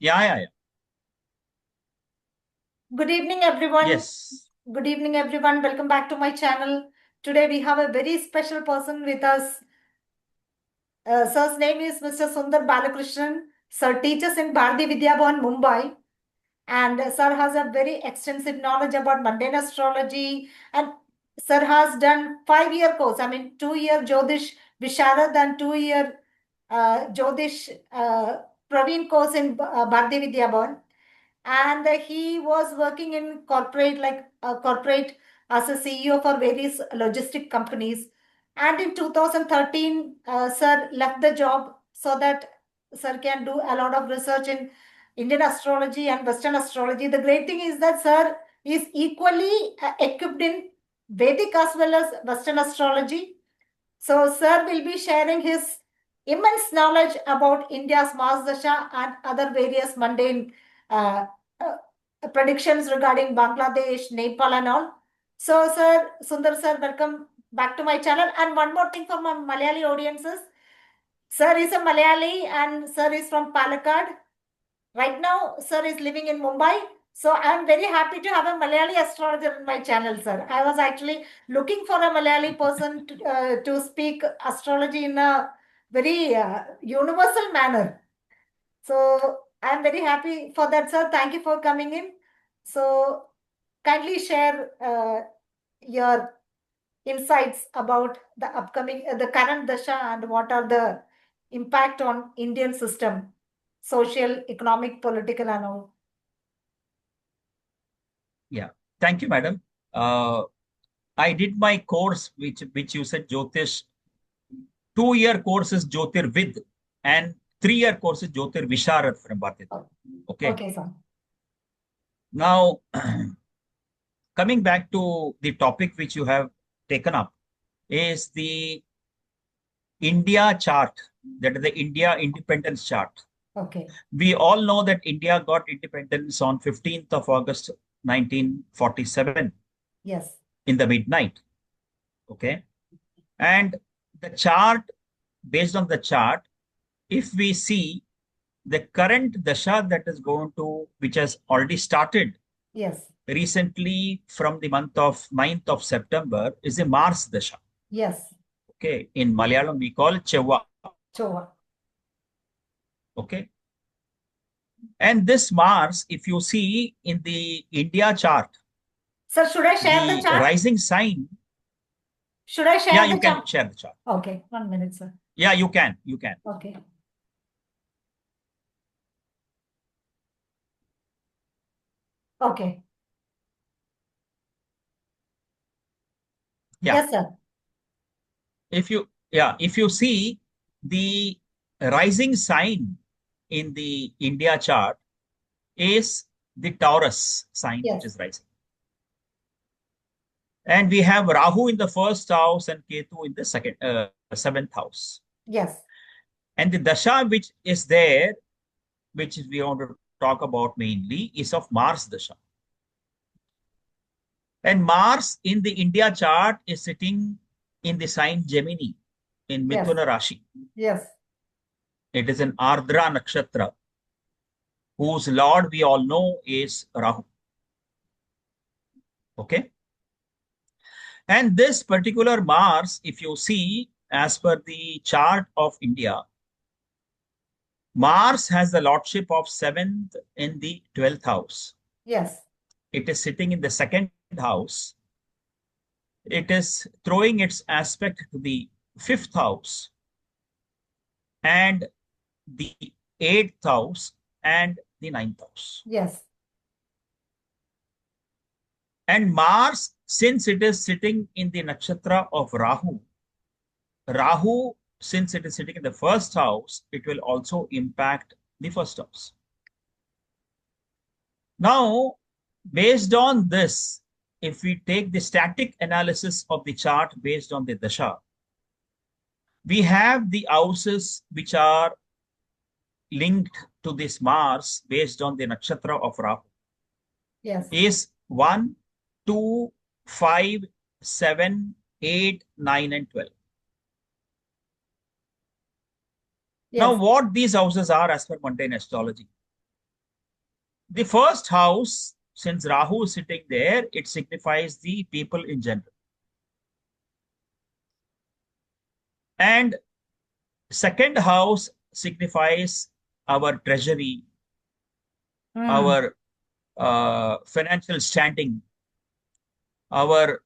Yeah. Good evening, everyone. Yes. Good evening, everyone. Welcome back to my channel. Today we have a very special person with us. Sir's name is Mr. Sundar Balakrishnan. Sir teaches in Bharati Vidya Bhavan, Mumbai. And Sir has a very extensive knowledge about mundane astrology. And Sir has done 5-year course. 2-year Jyotish Visharad and 2-year Jyotish Praveen course in Bharati Vidya Bhavan. And he was working in corporate, like corporate, as a CEO for various logistic companies. And in 2013 sir left the job so that sir can do a lot of research in Indian astrology and Western astrology. The great thing is that sir is equally equipped in Vedic as well as Western astrology. So, sir will be sharing his immense knowledge about India's Mars Dasha and other various mundane uh, predictions regarding Bangladesh, Nepal, and all. So, sir, Sundar sir, welcome back to my channel. And one more thing for my Malayali audiences. Sir is a Malayali and sir is from Palakkad. Right now, sir is living in Mumbai. So I'm very happy to have a Malayali astrologer in my channel, sir. I was actually looking for a Malayali person to speak astrology in a very universal manner. So I'm very happy for that, sir. Thank you for coming in. So kindly share your insights about the upcoming, the current dasha and what are the impact on Indian system, social, economic, political, and all. Yeah. Thank you, madam. Uh, I did my course, which you said Jyotish. 2-year course is Jyotir Vid, and 3-year course is Jyotir Visharad from Bharati. Oh, Okay. okay, sir. Now, coming back to the topic which you have taken up, is the India chart, that is the India independence chart. Okay. We all know that India got independence on 15th of August 1947 Yes. in the midnight. Okay. And the chart, based on the chart, if we see the current dasha that is going to, which has already started Yes. recently from the month of 9th of September, is a Mars dasha. Yes. Okay. In Malayalam, we call Chevva. Sure. Okay. And this Mars, if you see in the India chart, Sir, should I share the the chart? rising sign, Should I yeah, share you the can chart? share the chart. Okay. 1 minute, sir. Yeah, you can. You can. Okay. Okay. Yeah. Yes, sir. If you see the rising sign in the India chart is the Taurus sign, which Yes. is rising. And we have Rahu in the first house and Ketu in the seventh house. Yes. And the dasha which is there, which we want to talk about mainly, is of Mars dasha. And Mars in the India chart is sitting in the sign Gemini in Yes. Mithuna Rashi. Yes. It is an Ardra Nakshatra, whose lord we all know is Rahu. Okay. And this particular Mars, if you see, as per the chart of India, Mars has the lordship of 7th in the 12th house. Yes. It is sitting in the second house. It is throwing its aspect to the 5th house and the 8th house and the 9th house. Yes. And Mars, since it is sitting in the nakshatra of Rahu, since it is sitting in the first house, it will also impact the first house. Now, based on this, if we take the static analysis of the chart based on the dasha, we have the houses which are linked to this Mars based on the nakshatra of Rahu. Yes. Is 1, 2, 5, 7, 8, 9, and 12. Yes. Now, what these houses are as per mundane astrology? The first house, since Rahu is sitting there, it signifies the people in general. And second house signifies our treasury, Hmm. our financial standing, our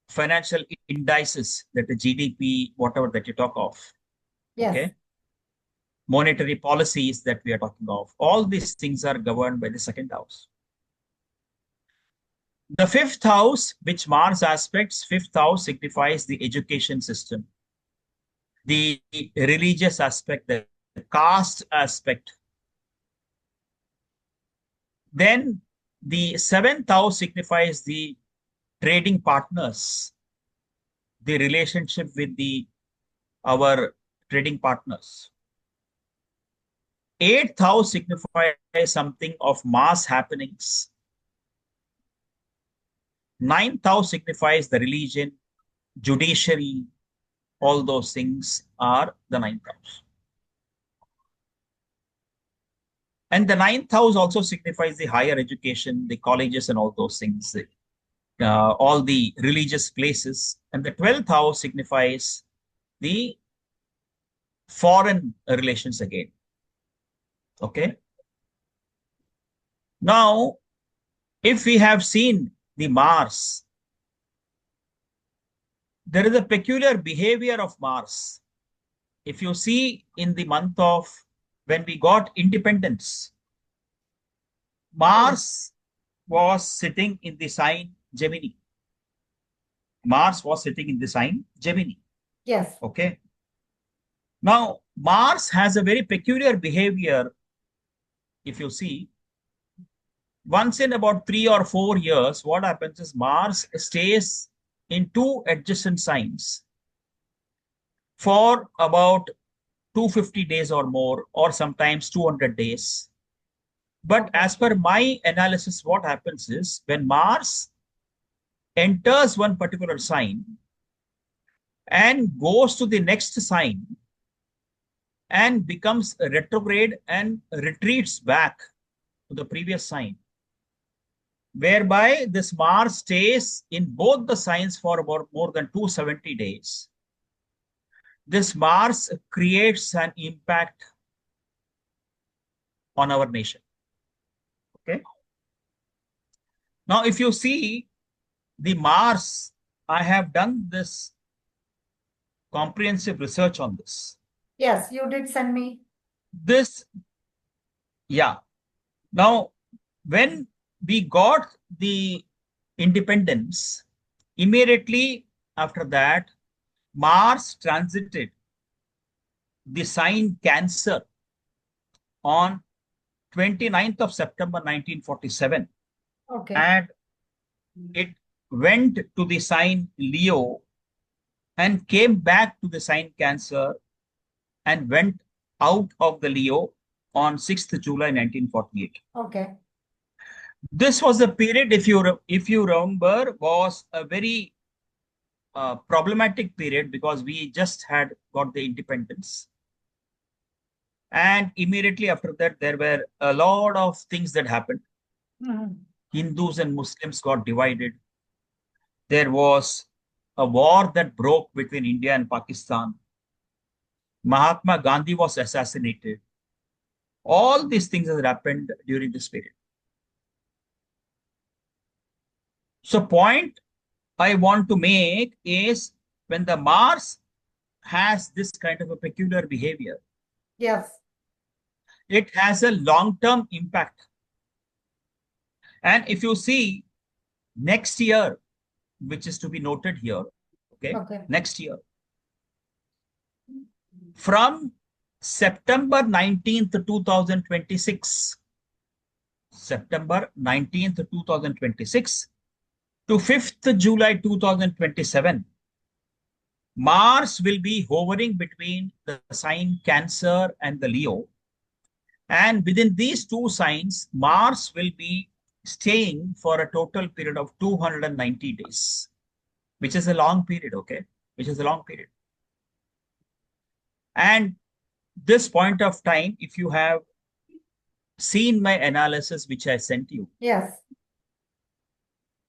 financial indices, that the GDP, whatever that you talk of, Yes. okay, monetary policies that we are talking of, all these things are governed by the second house. The fifth house, which Mars aspects, fifth house signifies the education system, the religious aspect, the caste aspect. Then the seventh house signifies the trading partners, the relationship with the our trading partners. Eighth house signifies something of mass happenings. Ninth house signifies the religion, judiciary, all those things are the ninth house. And the ninth house also signifies the higher education, the colleges, and all those things, all the religious places. And the 12th house signifies the foreign relations again. Okay. Now, if we have seen the Mars, there is a peculiar behavior of Mars. If you see in the month of when we got independence, Mars was sitting in the sign Gemini. Mars was sitting in the sign Gemini. Yes. Okay. Now, Mars has a very peculiar behavior. If you see, once in about 3 or 4 years, what happens is Mars stays in two adjacent signs for about 250 days or more, or sometimes 200 days. But Okay. as per my analysis, what happens is when Mars enters one particular sign and goes to the next sign and becomes retrograde and retreats back to the previous sign, whereby this Mars stays in both the signs for about more than 270 days. This Mars creates an impact on our nation. Okay. Now, if you see the Mars, I have done this comprehensive research on this. Yes, you did send me. This, yeah. Now, when we got the independence, immediately after that, Mars transited the sign Cancer on 29th of September 1947, Okay. and it went to the sign Leo and came back to the sign Cancer and went out of the Leo on 6th July 1948. Okay. This was a period, if you remember, was a very problematic period because we just had got the independence. And immediately after that, there were a lot of things that happened. Mhm. Hindus and Muslims got divided. There was a war that broke between India and Pakistan. Mahatma Gandhi was assassinated. All these things have happened during this period. So, point I want to make is when the Mars has this kind of a peculiar behavior, Yes. it has a long-term impact. And if you see next year, which is to be noted here, okay, Okay. next year, from September 19th, 2026, September 19th, 2026 to 5th July 2027, Mars will be hovering between the sign Cancer and the Leo. And within these two signs, Mars will be staying for a total period of 290 days, which is a long period, okay? Which is a long period. And this point of time, if you have seen my analysis which I sent you, Yes.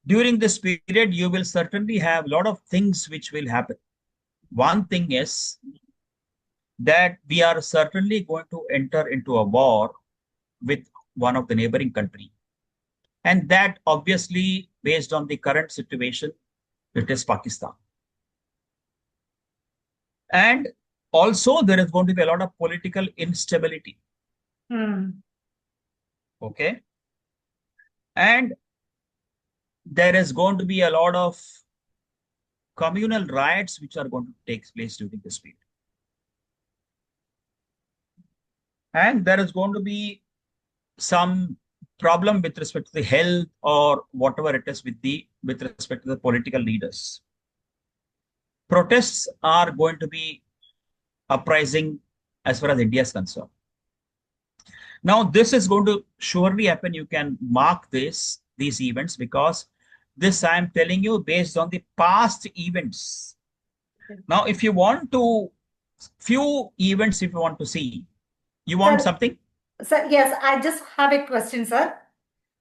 during this period, you will certainly have a lot of things which will happen. One thing is that we are certainly going to enter into a war with one of the neighboring country. And that obviously, based on the current situation, it is Pakistan. And also there is going to be a lot of political instability. Hmm. Okay. And there is going to be a lot of communal riots which are going to take place during this period. And there is going to be some problem with respect to the health or whatever it is with respect to the political leaders. Protests are going to be uprising as far as India is concerned. Now, this is going to surely happen. You can mark these events, because this I am telling you based on the past events. Now, if you want to, few events, if you want to see, you want Sir, something? sir, yes, I just have a question, sir.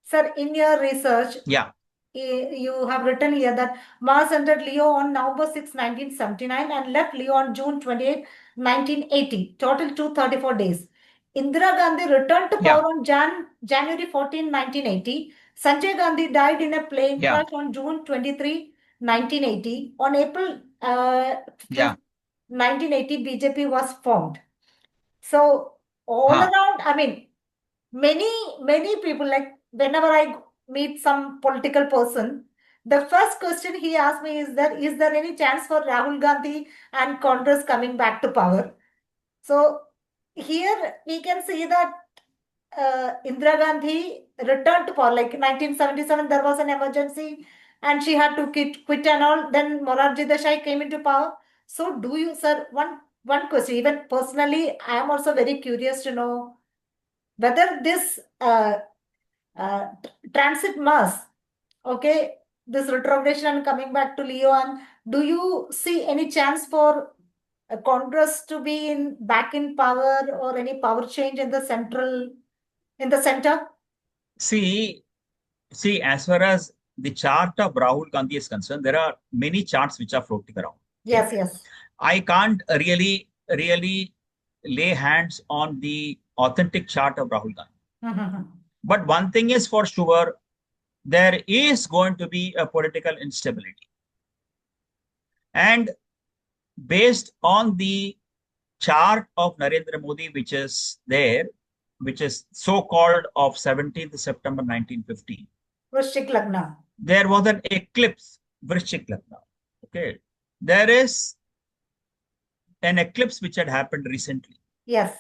Sir, in your research, Yeah, you have written here that Mars entered Leo on November 6, 1979 and left Leo on June 28, 1980. Total 234 days. Indira Gandhi returned to yeah, power on January 14, 1980. Sanjay Gandhi died in a plane yeah, crash on June 23, 1980. On April 5th, yeah. 1980, BJP was formed. So all Huh. around, I mean, many people, like whenever I meet some political person, the first question he asks me is there any chance for Rahul Gandhi and Congress coming back to power? So here we can see that Indira Gandhi returned to power, like 1977 there was an emergency and she had to quit and all. Then Morarji Desai came into power. So do you, sir, one question, even personally I am also very curious to know whether this transit Mars, okay, this retrogression and coming back to Leo, and do you see any chance for Congress to be back in power or any power change in the center? See, as far as the chart of Rahul Gandhi is concerned, there are many charts which are floating around. Okay. Yes, yes. I can't really lay hands on the authentic chart of Rahul Gandhi. But one thing is for sure, there is going to be a political instability. And based on the chart of Narendra Modi, which is there, which is so-called of 17th September 1950, Vrishchik Lagna. there was an eclipse, Vrishchik Lagna. Okay. There is an eclipse which had happened recently. Yes.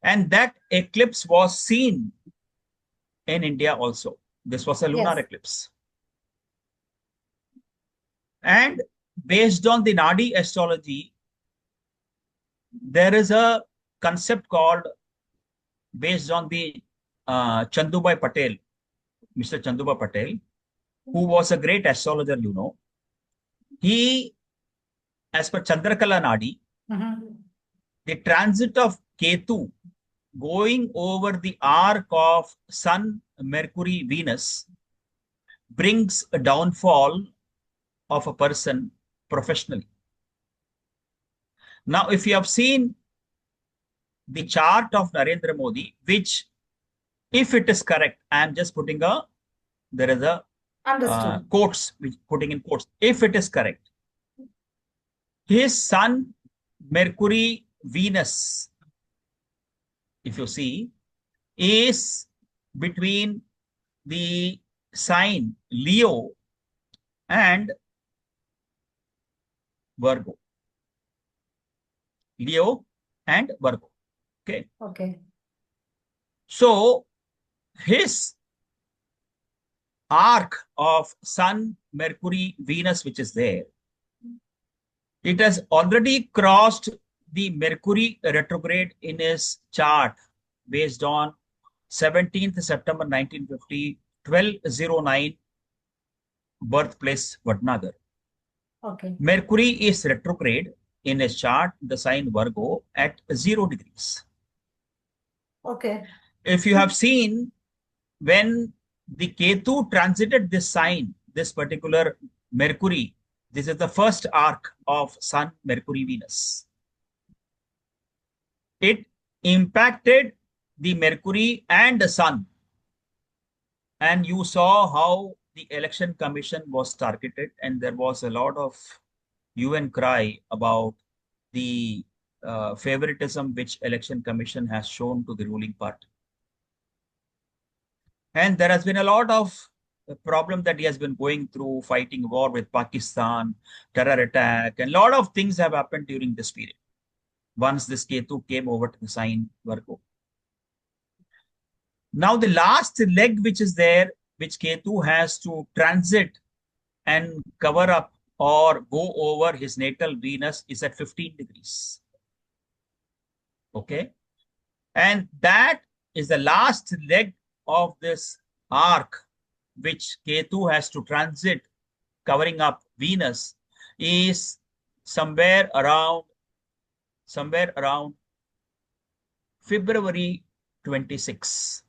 And that eclipse was seen in India also. This was a lunar eclipse. And based on the Nadi astrology, there is a concept called, based on the Chandubai Patel, Mr. Chandubai Patel, who was a great astrologer, you know. He, as per Chandrakala Nadi, the transit of Ketu going over the arc of Sun, Mercury, Venus brings a downfall of a person professionally. Now, if you have seen the chart of Narendra Modi, which, if it is correct, I am just putting there is a quotes, putting in quotes, if it is correct, his Sun, Mercury, Venus, if you see, is between the sign Leo and Virgo. Leo and Virgo. Okay. Okay. So his arc of Sun, Mercury, Venus, which is there, it has already crossed the Mercury retrograde in his chart based on 17th September 1950, 1209 birthplace Vadnagar. Okay. Mercury is retrograde in his chart, the sign Virgo, at 0 degrees. Okay. if you have seen, when the Ketu transited this sign, this particular Mercury, this is the first arc of Sun, Mercury, Venus. It impacted the Mercury and the Sun. And you saw how the election commission was targeted, and there was a lot of hue and cry about the favoritism which election commission has shown to the ruling party. And there has been a lot of problem that he has been going through, fighting war with Pakistan, terror attack, and a lot of things have happened during this period. Once this Ketu came over to the sign Virgo. Now the last leg which is there, which Ketu has to transit and cover up or go over his natal Venus, is at 15 degrees. Okay. And that is the last leg of this arc which Ketu has to transit covering up Venus, is somewhere around February 26.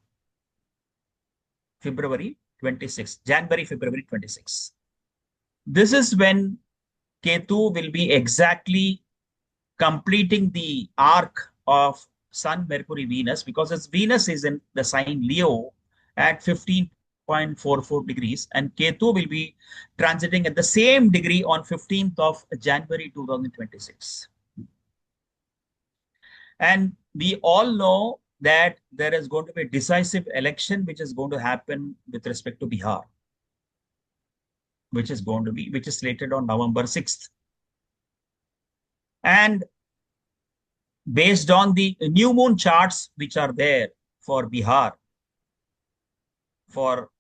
February 26, January, February 26. This is when Ketu will be exactly completing the arc of Sun, Mercury, Venus, because its Venus is in the sign Leo at 15.44 degrees, and Ketu will be transiting at the same degree on 15th of January 2026. And we all know that there is going to be a decisive election which is going to happen with respect to Bihar, which is slated on November 6th. And based on the new moon charts which are there for Bihar for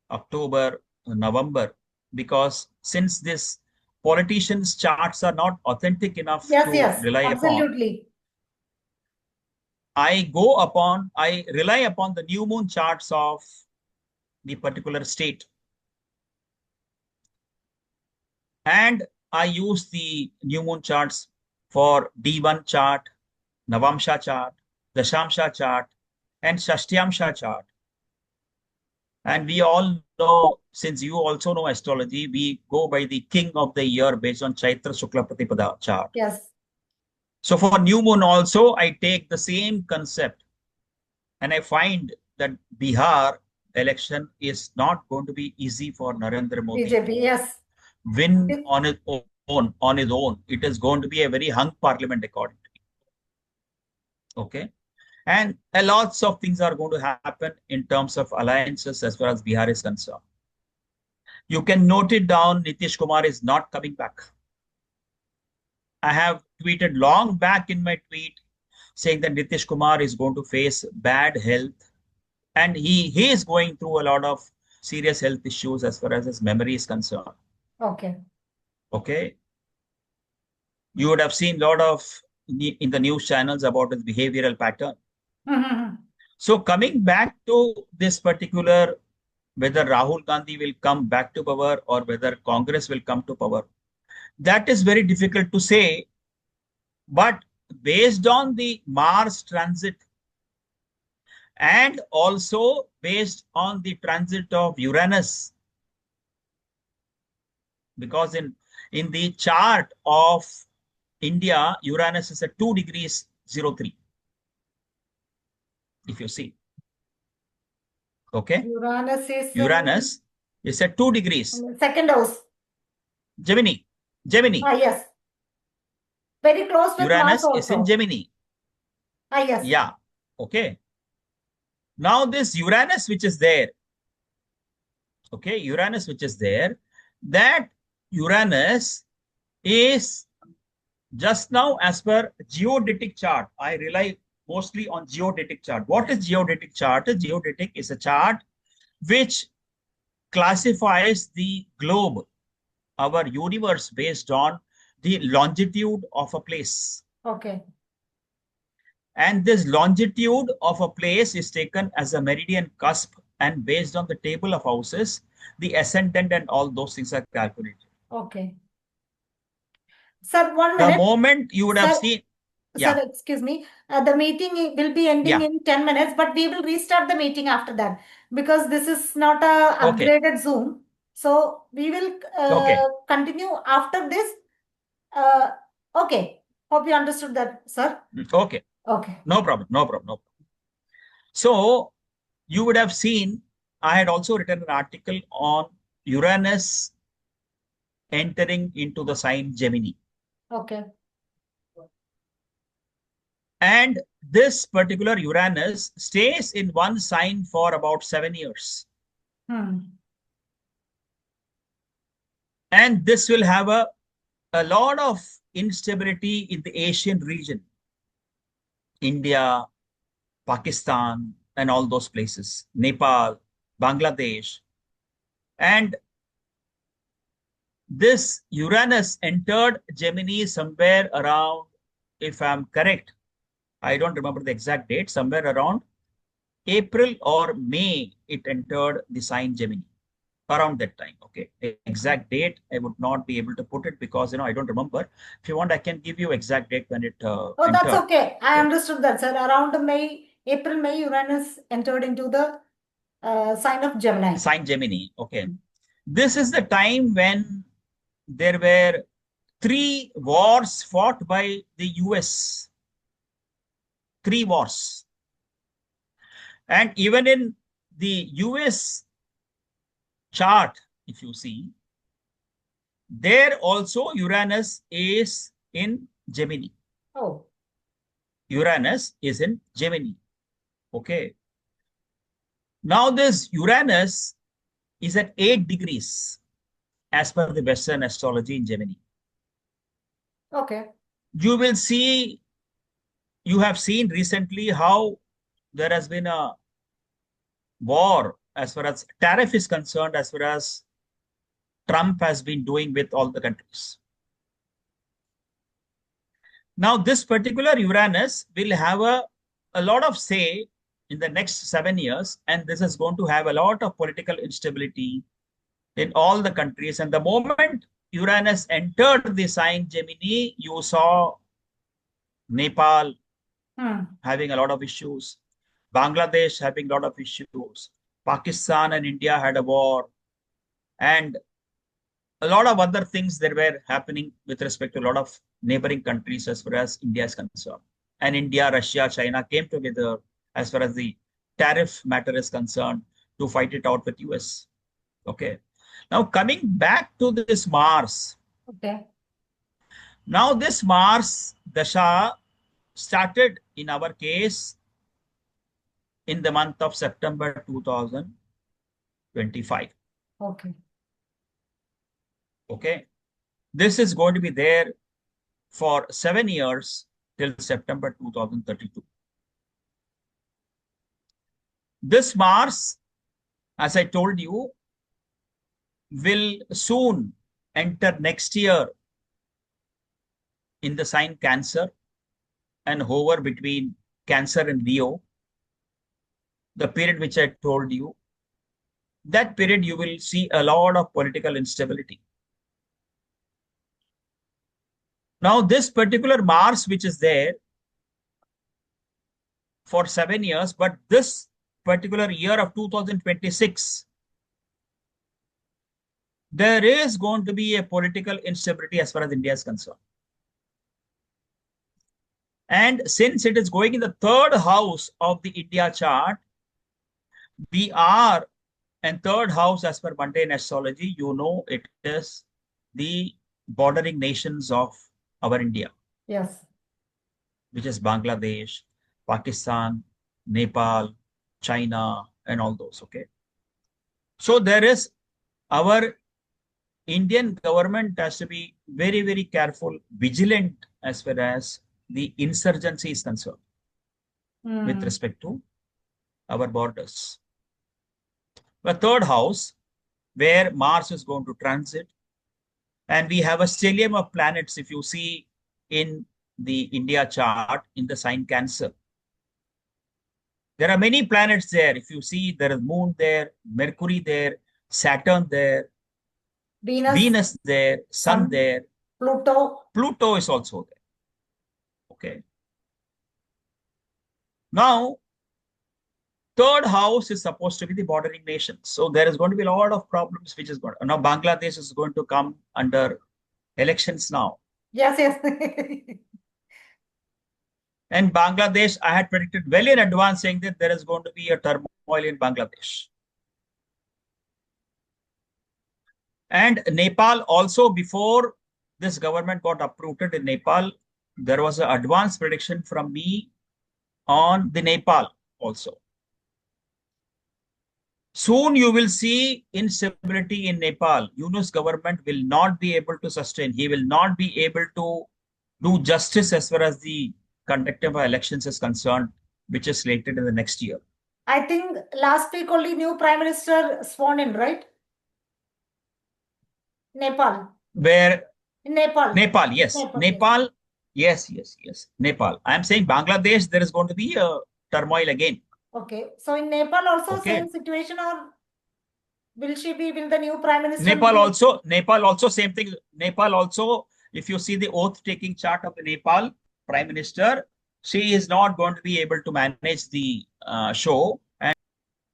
October, November, because since this politicians' charts are not authentic enough to rely absolutely. upon, I rely upon the new moon charts of the particular state. And I use the new moon charts for D1 chart, Navamsha chart, Dashamsha chart, and Shashtyamsha chart. And we all know, since you also know astrology, we go by the king of the year based on Chaitra Shukla Pratipada chart. Yes. So for new moon also, I take the same concept, and I find that Bihar election is not going to be easy for Narendra Modi. BJP, yes. Win on his own. It is going to be a very hung parliament according to me. Okay. And lots of things are going to happen in terms of alliances as far as Bihar is concerned. You can note it down, Nitish Kumar is not coming back. I have tweeted long back in my tweet saying that Nitish Kumar is going to face bad health, and he is going through a lot of serious health issues as far as his memory is concerned. Okay. Okay. You would have seen a lot of in the news channels about his behavioral pattern. Mm-hmm. So coming back to this particular, whether Rahul Gandhi will come back to power or whether Congress will come to power, that is very difficult to say. But based on the Mars transit and also based on the transit of Uranus, because in the chart of India, Uranus is at 2 degrees 03. If you see. Okay. Uranus is at 2 degrees. Second house. Gemini. Yes. Very close with Uranus Mars also. is in Gemini. Yes. Yeah. Okay. Now this Uranus which is there. Okay. Uranus which is there. That Uranus is just now as per geodetic chart. I rely mostly on geodetic chart. What is geodetic chart? Geodetic is a chart which classifies the globe, our universe, based on the longitude of a place. Okay. And this longitude of a place is taken as a meridian cusp, and based on the table of houses, the ascendant and all those things are calculated. Okay. Sir, 1 minute. The moment you would have seen. Yeah. Sir, excuse me. The meeting will be ending Yeah. in 10 minutes, but we will restart the meeting after that because this is not a Okay. upgraded Zoom. So we will Okay. continue after this. Uh, okay. Hope you understood that, sir. Okay. Okay. No problem. No problem. No problem. So you would have seen I had also written an article on Uranus entering into the sign Gemini. Okay. And this particular Uranus stays in one sign for about 7 years. And this will have a lot of instability in the Asian region, India, Pakistan, and all those places, Nepal, Bangladesh. And this Uranus entered Gemini somewhere around, if I'm correct, I don't remember the exact date, somewhere around April or May, it entered the sign Gemini around that time. Okay. Exact date, I would not be able to put it because, I don't remember. If you want, I can give you exact date when it Oh, that's entered. okay. I Okay. understood that, sir. Around May, April, May, Uranus entered into the sign of Gemini. Sign Gemini. Okay. This is the time when there were 3 wars fought by the US. 3 wars. And even in the US chart, if you see, there also Uranus is in Gemini. Oh. Uranus is in Gemini. Okay. Now this Uranus is at 8 degrees as per the Western astrology in Gemini. Okay. You will see, you have seen recently how there has been a war as far as tariff is concerned, as far as Trump has been doing with all the countries. Now, this particular Uranus will have a lot of say in the next 7 years, and this is going to have a lot of political instability in all the countries. And the moment Uranus entered the sign Gemini, you saw Nepal having a lot of issues, Bangladesh having a lot of issues, Pakistan and India had a war, and a lot of other things that were happening with respect to a lot of neighboring countries as far as India is concerned. And India, Russia, China came together as far as the tariff matter is concerned to fight it out with US. Okay. Now coming back to this Mars. Okay. Now this Mars Dasha started in our case in the month of September 2025. Okay. Okay. This is going to be there for 7 years till September 2032. This Mars, as I told you, will soon enter next year in the sign Cancer and hover between Cancer and Leo. The period which I told you, that period you will see a lot of political instability. Now, this particular Mars, which is there for 7 years, but this particular year of 2026, there is going to be a political instability as far as India is concerned. And since it is going in the 3rd house of the India chart, we are, and 3rd house as per mundane astrology, it is the bordering nations of our India. Yes. Which is Bangladesh, Pakistan, Nepal, China, and all those. Okay. So there is, our Indian government has to be very, very careful, vigilant as far as the insurgency is concerned with respect to our borders. The 3rd house, where Mars is going to transit, and we have a stellium of planets, if you see in the India chart, in the sign Cancer. There are many planets there. If you see, there is Moon there, Mercury there, Saturn there, Venus there, Sun there. Pluto. Pluto is also there. Okay. Now, third house is supposed to be the bordering nation. So there is going to be a lot of problems which is going now Bangladesh is going to come under elections now. Yes, yes. And Bangladesh, I had predicted well in advance saying that there is going to be a turmoil in Bangladesh. And Nepal also, before this government got uprooted in Nepal, there was an advanced prediction from me on the Nepal also. Soon you will see instability in Nepal. Yunus government will not be able to sustain. He will not be able to do justice as far as the conduct of elections is concerned, which is slated in the next year. I think last week only new Prime Minister sworn in, right? Nepal. Where In Nepal. Nepal, yes. Nepal, yes. Nepal, yes. Nepal. I am saying Bangladesh, there is going to be a turmoil again. Okay. So in Nepal also Okay. same situation, or will the new Prime Minister Nepal also same thing. Nepal also, if you see the oath taking chart of the Nepal Prime Minister, she is not going to be able to manage the show.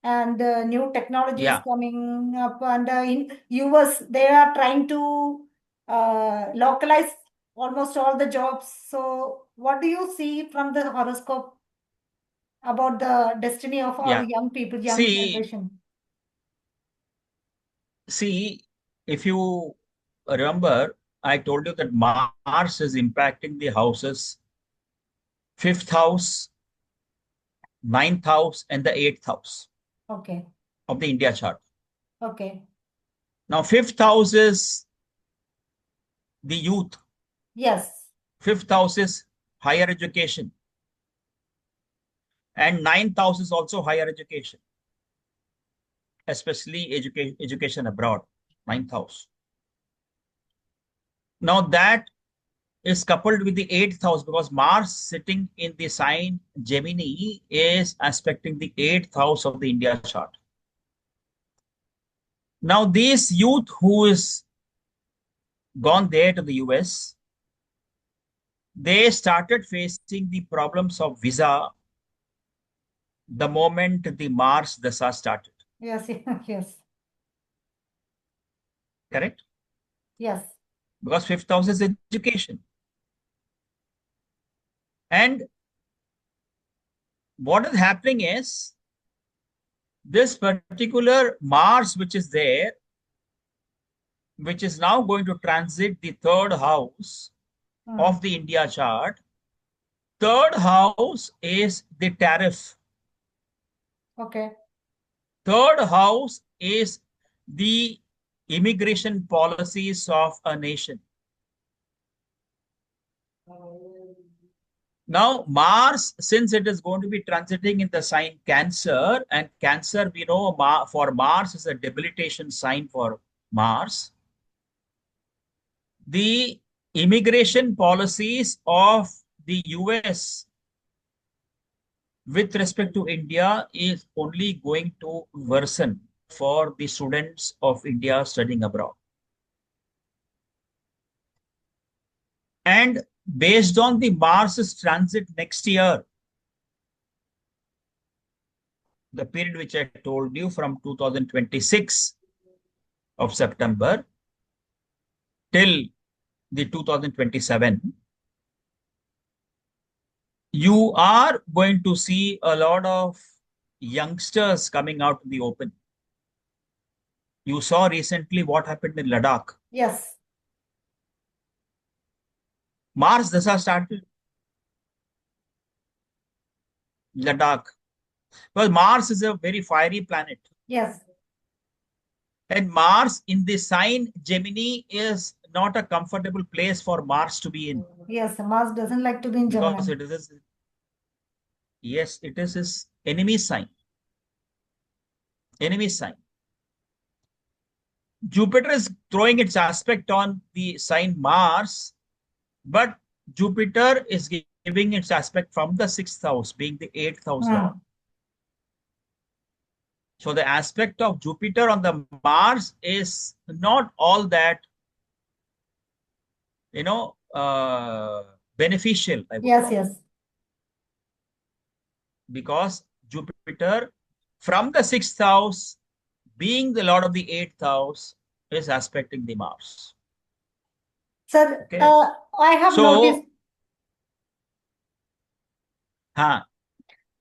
And new technology is Yeah, coming up, and in US they are trying to localize almost all the jobs. So what do you see from the horoscope about the destiny of our yeah. young people, young See, generation? see, if you remember, I told you that Mars is impacting the houses, fifth house, ninth house, and the eighth house Okay. of the India chart. Okay. Now, fifth house is the youth. Yes. Fifth house is higher education. And ninth house is also higher education, especially education abroad. Ninth house. Now, that is coupled with the eighth house because Mars sitting in the sign Gemini is aspecting the eighth house of the India chart. Now, this youth who is gone there to the US, they started facing the problems of visa the moment the Mars Dasa started. Yes. Yes. Correct? Yes. Because fifth house is education. And what is happening is this particular Mars, which is there, which is now going to transit the third house of the India chart. Third house is the tariff. Okay. Third house is the immigration policies of a nation. Now, Mars, since it is going to be transiting in the sign Cancer, and Cancer, we know for Mars is a debilitation sign for Mars. The immigration policies of the US with respect to India is only going to worsen for the students of India studying abroad. And based on the Mars's transit next year, the period which I told you from 2026 of September till the 2027, you are going to see a lot of youngsters coming out in the open. You saw recently what happened in Ladakh. Yes. Mars Dasa started Ladakh. Because Mars is a very fiery planet. Yes. And Mars in the sign Gemini is not a comfortable place for Mars to be in. Yes. Mars doesn't like to be in Gemini. Because it is, yes, it is his enemy sign. Enemy sign. Jupiter is throwing its aspect on the sign Mars, but Jupiter is giving its aspect from the sixth house, being the eighth house lord. So the aspect of Jupiter on the Mars is not all that, beneficial. Yes, yes. because Jupiter from the sixth house, being the lord of the eighth house, is aspecting the Mars. Sir, Okay. I have noticed. So, huh,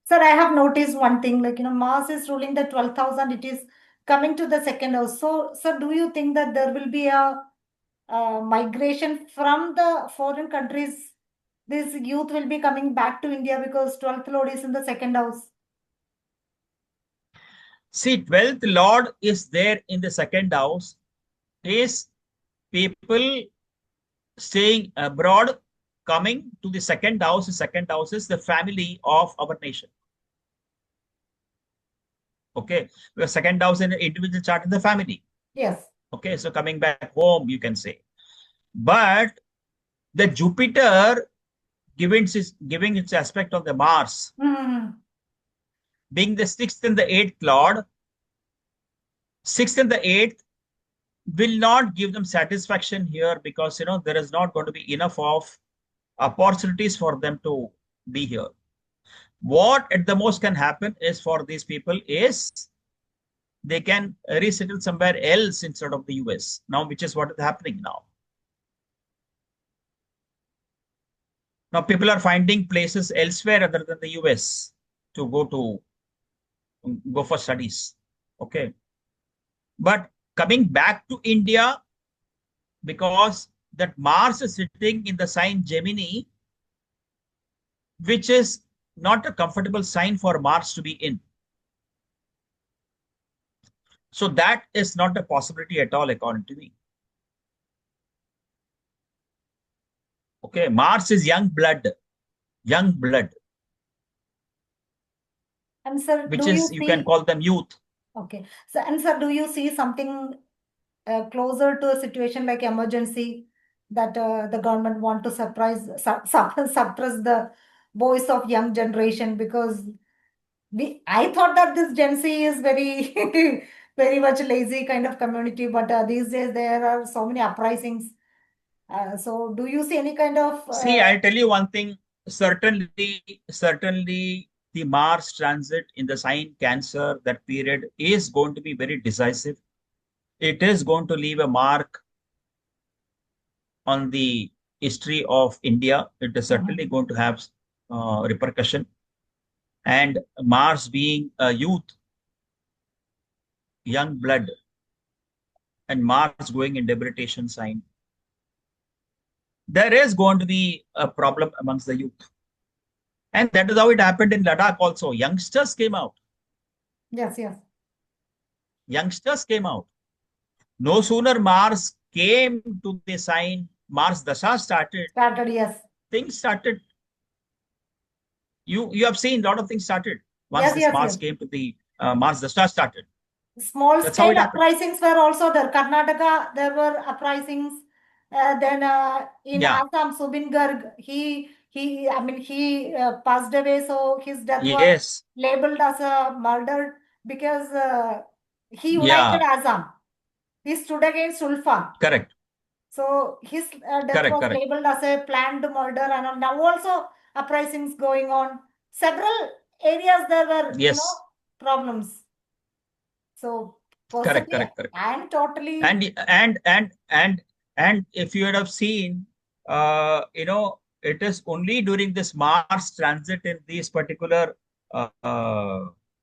Sir, I have noticed one thing, like, Mars is ruling the 12th house and it is coming to the second house. So, sir, do you think that there will be a migration from the foreign countries? This youth will be coming back to India because 12th lord is in the second house. see, 12th lord is there in the second house, is people staying abroad coming to the second house. The second house is the family of our nation. Okay. The second house in an individual chart in the family. Yes. Okay. So coming back home, you can say. But the Jupiter giving its aspect of the Mars, Hmm. being the sixth and the eighth lord, sixth and the eighth will not give them satisfaction here because there is not going to be enough of opportunities for them to be here. What at the most can happen is for these people is they can resettle somewhere else instead of the US now, which is what is happening now. Now people are finding places elsewhere other than the US to go for studies. Okay. But coming back to India, because that Mars is sitting in the sign Gemini, which is not a comfortable sign for Mars to be in. So that is not a possibility at all, according to me. Okay, Mars is young blood, And sir, which do you is, you can see? call them youth. Okay. So, and sir, do you see something closer to a situation like emergency that the government want to suppress the voice of young generation? Because I thought that this Gen Z is very very much lazy kind of community, but these days there are so many uprisings. So do you see any kind of See, I'll tell you one thing. Certainly, the Mars transit in the sign Cancer, that period is going to be very decisive. It is going to leave a mark on the history of India. It is certainly Mhm. going to have repercussion. And Mars being a youth, young blood, and Mars going in debilitation sign, there is going to be a problem amongst the youth. And that is how it happened in Ladakh also. Youngsters came out. Yes, yes. Youngsters came out. No sooner Mars came to the sign, Mars Dasha started, Started, yes. things started. You have seen a lot of things started once Yes, this yes, Mars yes. came to the Mars Dasha started. Small That's how scale it happened. uprisings were also there. Karnataka, there were uprisings. Then in Yeah. Assam, Subin Garg, I mean, he passed away, so his death was Yes. labeled as a murder because he united Yeah. Assam. He stood against Sulfa. Correct. So his death Correct. was Correct. labeled as a planned murder, and now also uprisings going on. Several areas there were, Yes. problems. So Correct. personally, Correct. Correct. I am totally. And if you would have seen, it is only during this Mars transit in these particular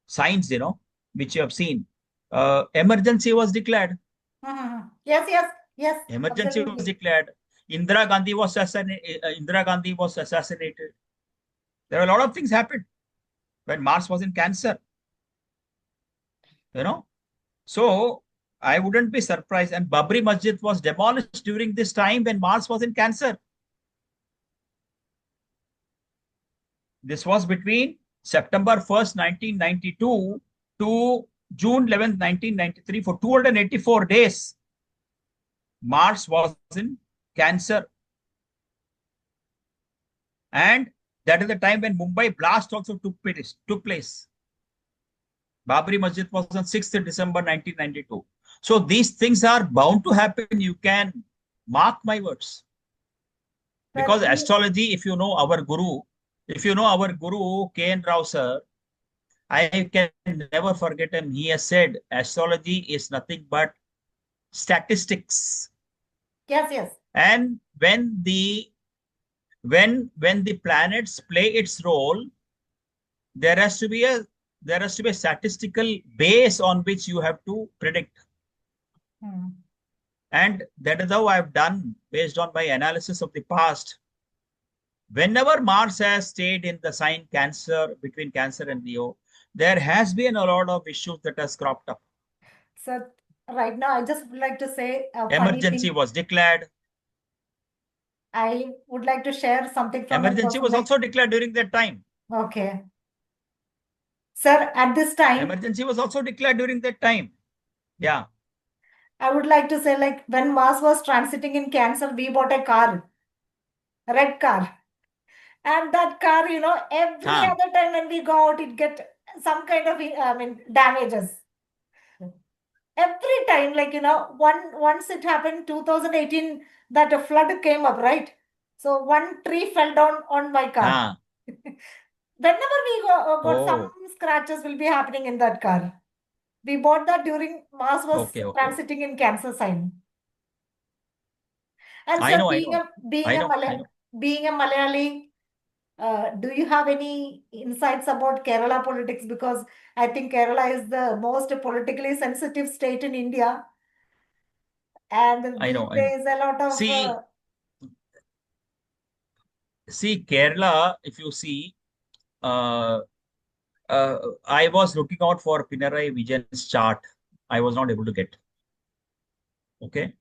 signs, which you have seen, emergency was declared. Yes, yes, yes, Emergency was absolutely. declared. Indira Gandhi was assassinated. There were a lot of things happened when Mars was in Cancer. You know, so I wouldn't be surprised. And Babri Masjid was demolished during this time when Mars was in Cancer. This was between September 1st, 1992 to June 11th, 1993. For 284 days, Mars was in Cancer. And that is the time when Mumbai blast also took place. Babri Masjid was on 6th December 1992. So these things are bound to happen. You can mark my words. Sir, Because astrology, if you know our Guru, K.N. Rao sir, I can never forget him. He has said astrology is nothing but statistics. Yes, yes. And when the planets play its role, there has to be a statistical base on which you have to predict. Hmm. And that is how I've done based on my analysis of the past. Whenever Mars has stayed in the sign Cancer, between Cancer and Leo, there has been a lot of issues that has cropped up. So right now, I just would like to say a funny Emergency thing. was declared. I would like to share something from my Emergency personal was life. also declared during that time. Okay. Sir, at this time, Emergency was also declared during that time. Yeah. I would like to say, like, when Mars was transiting in Cancer, we bought a car, a red car. And that car, every Huh. other time when we go out, it get some kind of, damages. Every time, like, once it happened, 2018, that a flood came up, right? So one tree fell down on my car. Huh. Whenever we got some Oh, scratches will be happening in that car. We bought that during Mars was okay, okay. transiting in Cancer sign. And I sir, know, I know. I know, I know. Being a Malayali, do you have any insights about Kerala politics? Because I think Kerala is the most politically sensitive state in India, and I know, these I know. days a lot of See, Kerala, if you see, uh, I was looking out for Pinarayi Vijayan's chart. I was not able to get. Okay.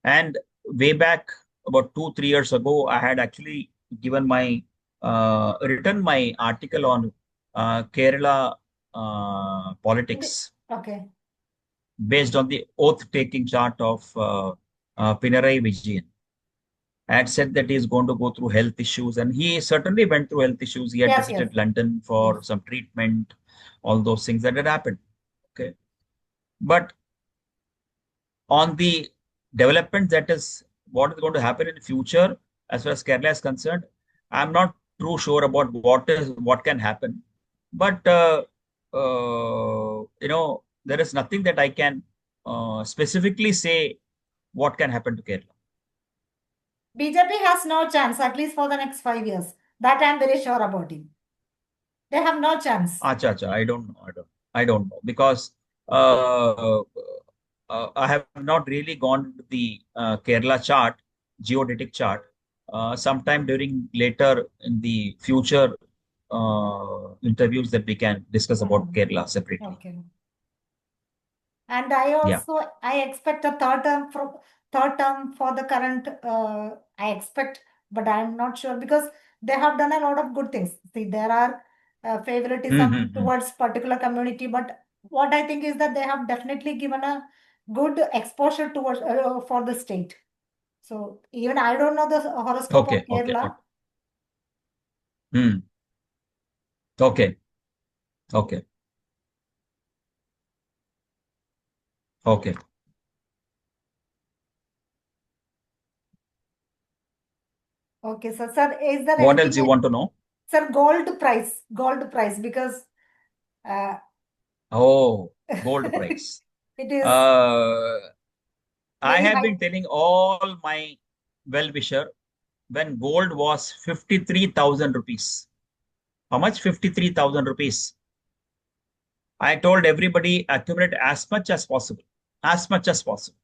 And way back about 2, 3 years ago, I had actually written my article on Kerala politics okay. based on the oath-taking chart of Pinarayi Vijayan. I had said that he's going to go through health issues, and he certainly went through health issues. He had Yes, yes, visited London yes. for some treatment, all those things that had happened. Okay. But on the development that is what is going to happen in the future, as far as Kerala is concerned, I'm not too sure about what can happen. But there is nothing that I can specifically say what can happen to Kerala. BJP has no chance, at least for the next 5 years. That I'm very sure about it. They have no chance. Acha, acha, I don't know. I don't know because uh, I have not really gone to the Kerala chart, geodetic chart. Sometime during later in the future interviews that we can discuss about Mhm. Kerala separately. Okay. And I Yeah. also I expect a third term for the current. I expect, but I'm not sure because they have done a lot of good things. See, there are favoritism Mm-hmm. towards particular community, but what I think is that they have definitely given a good exposure towards for the state. So even I don't know the horoscope of Okay. Okay. Kerala. Hmm. Okay. Okay. Okay. Okay, so sir, is there What else anything, you want to know? sir, gold price, because uh, Oh, gold price. it is Uh, I very have high. been telling all my well-wisher when gold was 53,000 rupees. How much? 53,000 rupees. I told everybody accumulate as much as possible. As much as possible.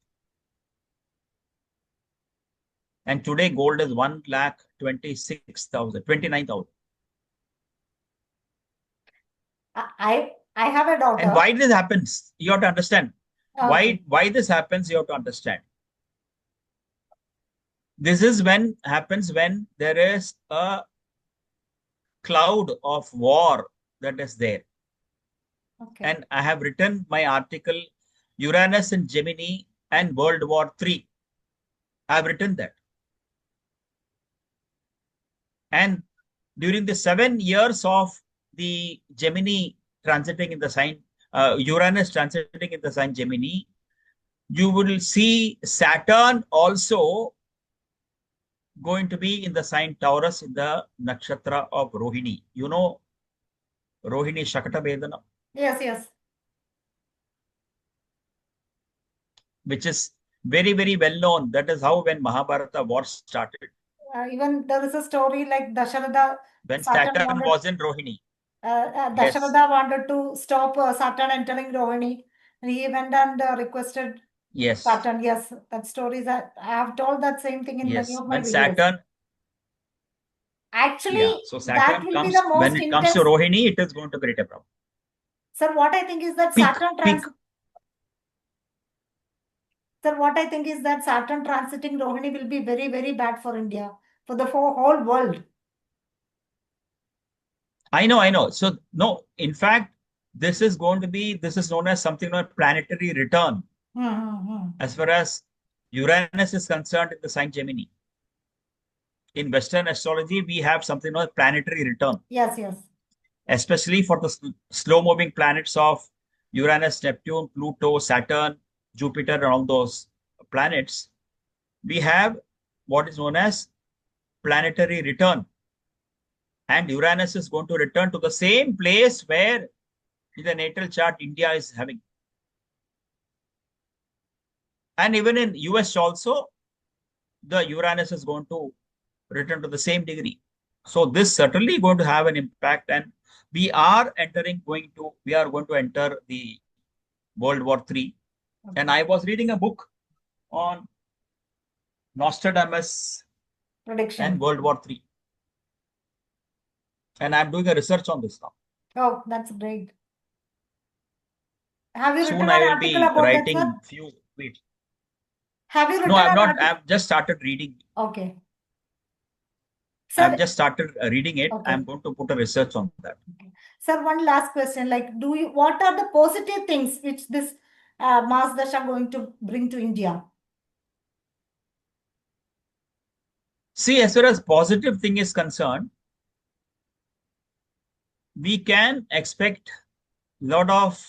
And today gold is 1,26,000, 29,000. I have a And daughter. why this happens? You have to understand. Okay, Why this happens, you have to understand. This is when happens when there is a cloud of war that is there. okay. And I have written my article, Uranus and Gemini and World War III. I have written that. And during the 7 years of the Gemini transiting in the sign, Uranus transiting in the sign Gemini, you will see Saturn also going to be in the sign Taurus in the nakshatra of Rohini. You know Rohini Shakata Vedana. Yes, yes. which is very, very well known. That is how when Mahabharata war started. Even there is a story like Dasharatha, When Saturn Saturn wanted, was in Rohini. Yes, Dasharatha wanted to stop Saturn entering Rohini. And he went and requested yes, Saturn. Yes, that story is, I have told that same thing in many yes. of my When videos. Saturn, yeah. Actually, So that Saturn will be comes, the when most it comes to intense. Rohini, it is going to create a problem. Sir, what I think is that Peak, Saturn peak. trans. Sir, what I think is that Saturn transiting Rohini will be very, very bad for India, for the whole world. I know, I know. So no, in fact, this is known as something like planetary return Hmm. as far as Uranus is concerned in the sign Gemini. In Western astrology, we have something called planetary return, Yes, yes. especially for the slow moving planets of Uranus, Neptune, Pluto, Saturn, Jupiter, and all those planets. We have what is known as planetary return. And Uranus is going to return to the same place where in the natal chart India is having. And even in US also, the Uranus is going to return to the same degree. So this certainly going to have an impact, and we are going to enter the World War III. Okay. And I was reading a book on Nostradamus and Prediction. World War III, and I'm doing a research on this now. Oh, that's great. Have you written Soon I an will article be about that, sir? writing few tweets. Have you No, written I've an not. article? I've just started reading. Okay. I've Sir, just started reading it. I'm okay. going to put a research on that. Okay. Sir, one last question. Like, what are the positive things which this Mars Dasha going to bring to India? See, as far as positive thing is concerned, we can expect a lot of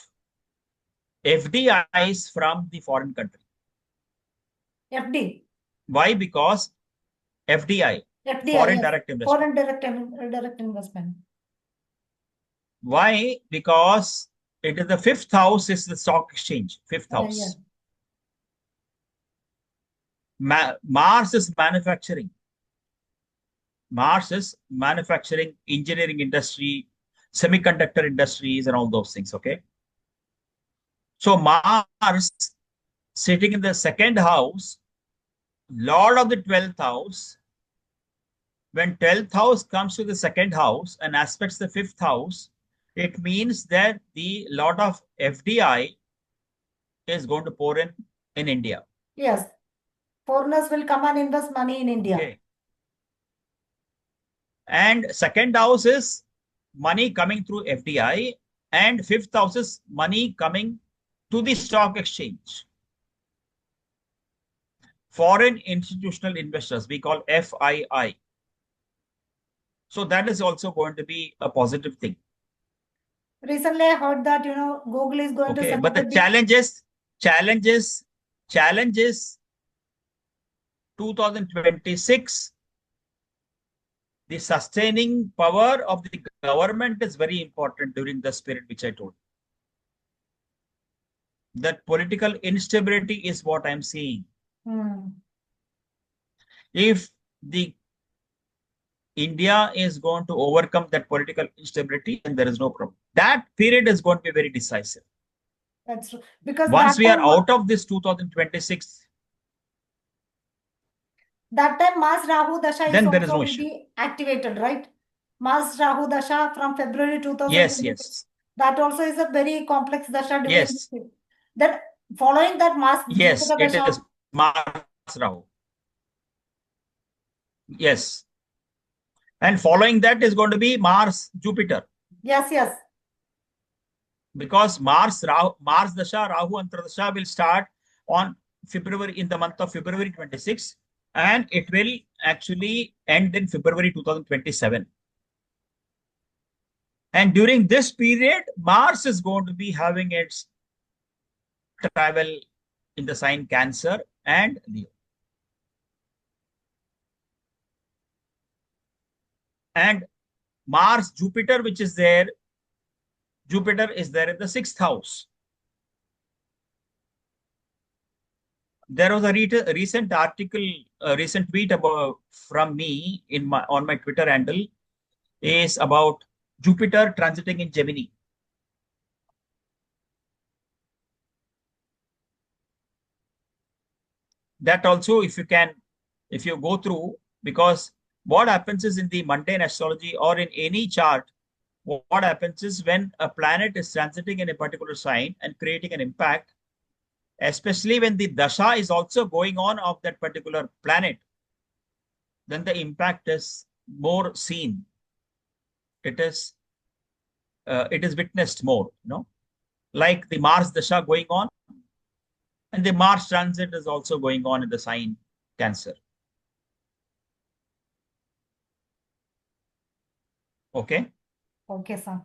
FDIs from the foreign country. FD. Why? Because FDI, FDI, foreign yes. direct investment. Foreign direct investment. Why? Because it is the fifth house is the stock exchange, fifth Yes. house. Mars is manufacturing. Mars is manufacturing, engineering industry, semiconductor industries, and all those things. Okay. So Mars sitting in the second house, Lord of the 12th house. When 12th house comes to the second house and aspects the fifth house, it means that the lot of FDI is going to pour in India. Yes. Foreigners will come and invest money in India. Okay. And second house is money coming through FDI, and fifth house is money coming to the stock exchange. Foreign institutional investors, we call FII. So that is also going to be a positive thing. Recently, I heard that, Google is going to Okay. set But up the a big. challenges 2026, the sustaining power of the government is very important during the spirit which I told. That political instability is what I'm seeing. If the India is going to overcome that political instability, then there is no problem. That period is going to be very decisive. That's true. Because Once we are out of this 2026, that time Mars Rahu Dasha is then there is also no will issue. be activated, right? Mars Rahu Dasha from February Yes, 2026. yes, That also is a very complex Dasha during yes, this. Then following that Mars yes, Jupiter it is Dasha. Mars Rahu. Yes. And following that is going to be Mars Jupiter. Yes, yes. Because Mars Dasha, Rahu Antardasha will start on February, in the month of February 26, and it will actually end in February 2027. And during this period, Mars is going to be having its travel in the sign Cancer and Leo. And Mars Jupiter, which is there, Jupiter is there in the sixth house. There was a recent article, a recent tweet about from me on my Twitter handle is about Jupiter transiting in Gemini. That also, if you go through, because what happens is in the mundane astrology or in any chart, what happens is when a planet is transiting in a particular sign and creating an impact, especially when the dasha is also going on of that particular planet, then the impact is more seen. It is witnessed more, like the Mars dasha going on, and the Mars transit is also going on in the sign Cancer. Okay. Okay, sir.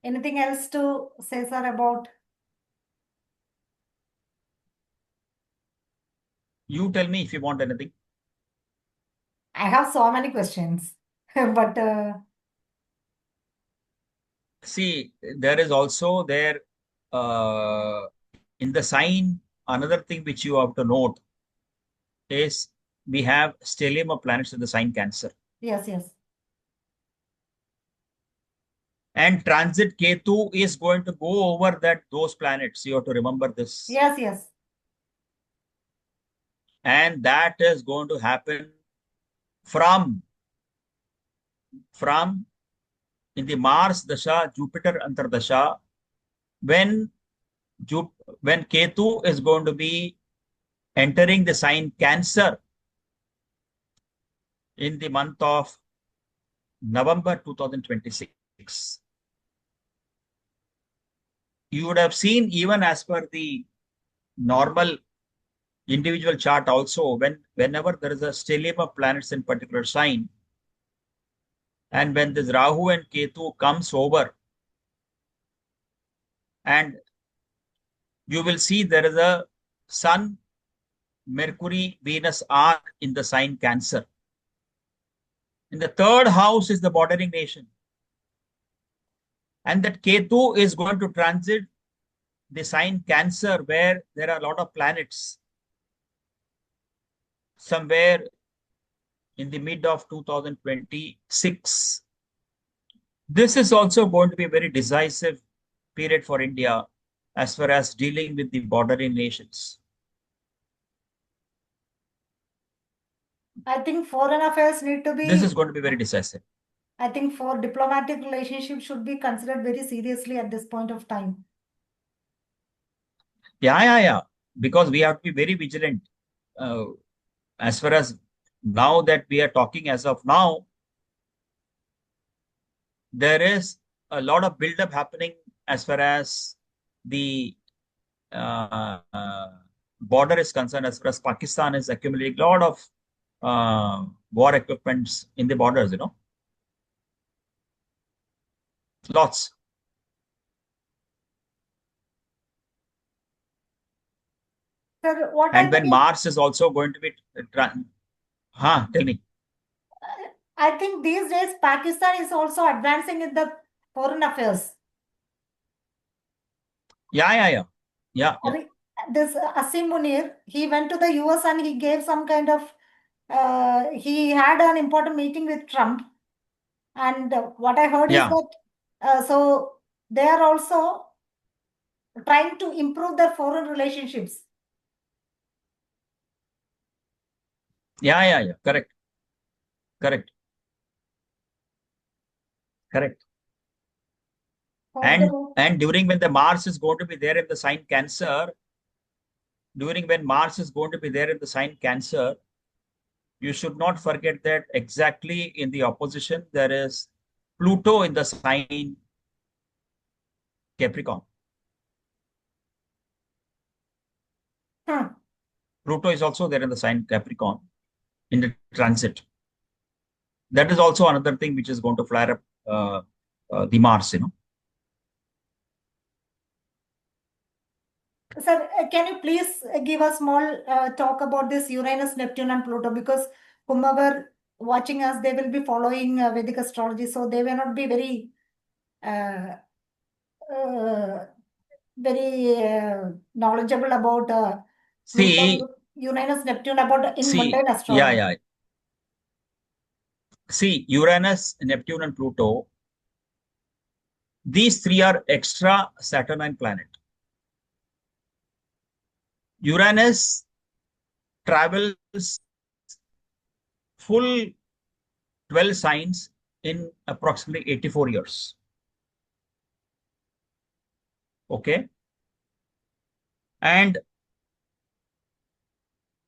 Anything else to say, sir, about? You tell me if you want anything. I have so many questions, but See, there is also there in the sign, another thing which you have to note is we have stellium of planets in the sign Cancer. yes, yes. And transit Ketu is going to go over those planets. You have to remember this. Yes, yes. And that is going to happen from in the Mars Dasha, Jupiter Antardasha, when Ketu is going to be entering the sign Cancer in the month of November 2026. You would have seen, even as per the normal individual chart also, whenever there is a stellium of planets in particular sign, and when this Rahu and Ketu comes over, and you will see there is a Sun, Mercury, Venus arc in the sign Cancer. In the third house is the bordering nation. And that Ketu is going to transit the sign Cancer, where there are a lot of planets, somewhere in the mid of 2026. This is also going to be a very decisive period for India as far as dealing with the bordering nations. I think foreign affairs need to be. This is going to be very decisive. I think for diplomatic relationships should be considered very seriously at this point of time. Yeah. Because we have to be very vigilant. As far as now that we are talking as of now, there is a lot of buildup happening as far as the border is concerned, as far as Pakistan is accumulating a lot of war equipments in the borders, lots. Sir, what And when Mars is also going to be, tell me. I think these days Pakistan is also advancing in the foreign affairs. Yeah. This Asim Munir, he went to the US and he gave some kind of, he had an important meeting with Trump. And what I heard is that, so they are also trying to improve their foreign relationships. Yeah. Correct. And during when the Mars is going to be there in the sign Cancer, you should not forget that exactly in the opposition, there is Pluto in the sign Capricorn. Pluto is also there in the sign Capricorn in the transit. That is also another thing which is going to flare up the Mars, Sir, can you please give a small talk about this Uranus, Neptune, and Pluto? Because whomever watching us, they will be following Vedic astrology, so they may not be very very knowledgeable about See, Pluto, Uranus, Neptune, about in see, mundane yeah, astrology. yeah. See, Uranus, Neptune, and Pluto, these three are extra Saturnine planet. Uranus travels full 12 signs in approximately 84 years. Okay. And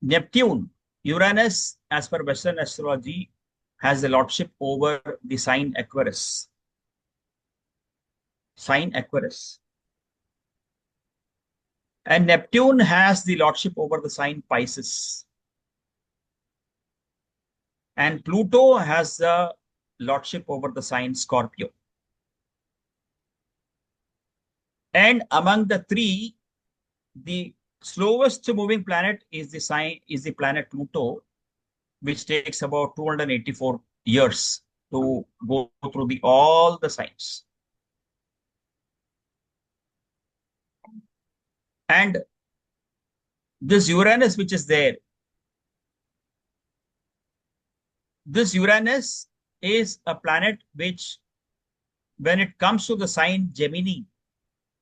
Neptune, Uranus, as per Western astrology, has the lordship over the sign Aquarius. Sign Aquarius. And Neptune has the lordship over the sign Pisces. And Pluto has the lordship over the sign Scorpio. And among the three, the slowest moving planet is the planet Pluto, which takes about 284 years to go through all the signs. And this Uranus, which is there, this Uranus is a planet which, when it comes to the sign Gemini,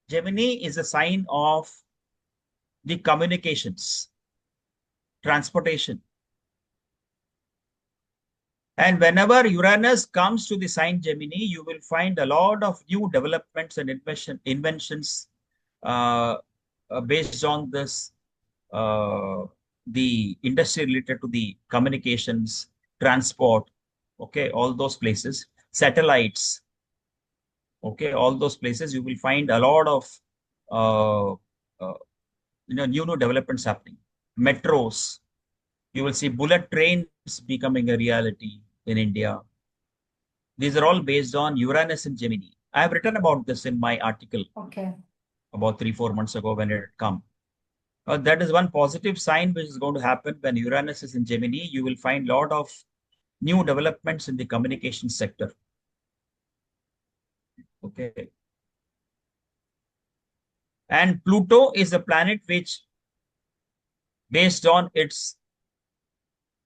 Gemini is a sign of the communications, transportation. And whenever Uranus comes to the sign Gemini, you will find a lot of new developments and inventions uh, based on this, the industry related to the communications, transport, okay, all those places, satellites, okay, all those places, you will find a lot of uh, new developments happening. Metros, you will see bullet trains becoming a reality in India. These are all based on Uranus and Gemini. I have written about this in my article about 3-4 months ago when it had come. That is one positive sign which is going to happen when Uranus is in Gemini. You will find a lot of new developments in the communication sector. Okay. And Pluto is a planet which, based on its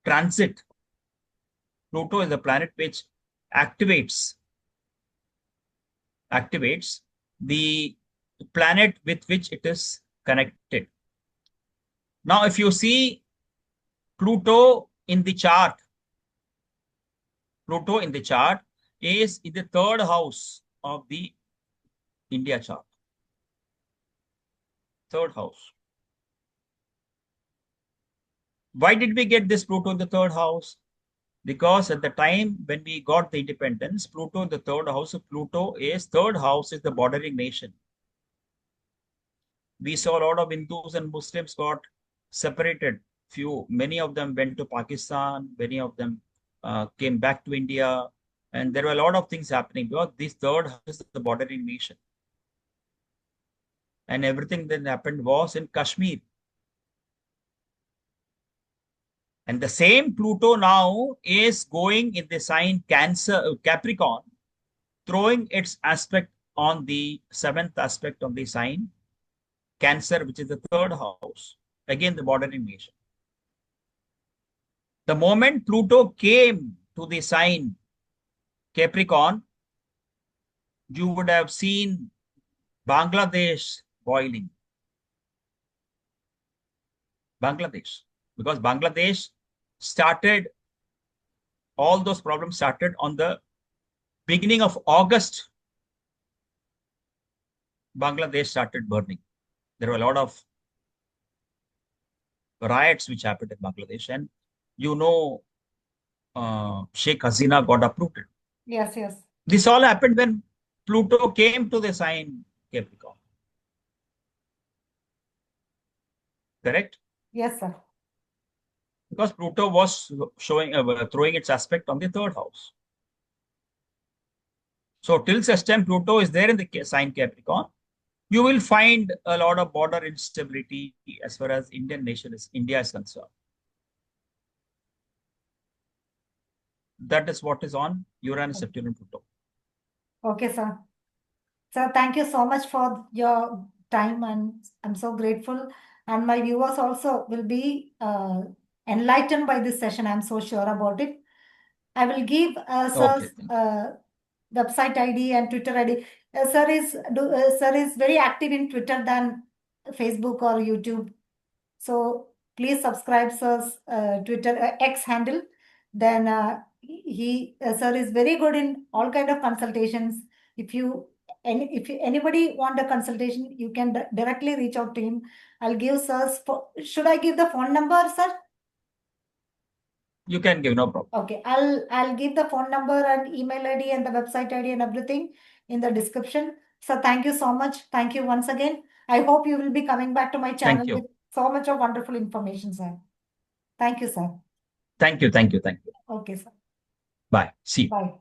transit, Pluto is a planet which activates the planet with which it is connected. Now, if you see Pluto in the chart, Pluto in the chart is in the third house of the India chart. Third house. Why did we get this Pluto in the third house? Because at the time when we got the independence, Pluto in the third house, third house is the bordering nation. We saw a lot of Hindus and Muslims got separated. Many of them went to Pakistan, many of them came back to India, and there were a lot of things happening because this third house is the bordering nation. And everything that happened was in Kashmir. And the same Pluto now is going in the sign Capricorn, throwing its aspect on the seventh aspect of the sign Cancer, which is the third house, again the bordering nation. The moment Pluto came to the sign Capricorn, you would have seen Bangladesh boiling. Bangladesh, because Bangladesh started, all those problems started on the beginning of August. Bangladesh started burning. There were a lot of riots which happened in Bangladesh, and Sheikh Hasina got uprooted. Yes, yes. This all happened when Pluto came to the sign Capricorn. Correct? Yes, sir. Because Pluto was throwing its aspect on the third house. So till such time Pluto is there in the sign Capricorn, you will find a lot of border instability as far as India is concerned. That is what is on Uranus, Neptune, and Pluto. Okay, sir. So thank you so much for your time, and I'm so grateful. And my viewers also will be enlightened by this session. I'm so sure about it. I will give Okay, sir's thank you. website ID and Twitter ID. Sir is very active in Twitter than Facebook or YouTube. So please subscribe sir's Twitter X handle. Then sir is very good in all kind of consultations. If you anybody want a consultation, you can directly reach out to him. I'll give should I give the phone number, sir? You can give, no problem. Okay, I'll give the phone number and email ID and the website ID and everything in the description. So thank you so much. Thank you once again. I hope you will be coming back to my Thank channel you. with so much of wonderful information, sir. Thank you, sir. Thank you. Thank you. Thank you. Okay, sir. Bye. See you. Bye.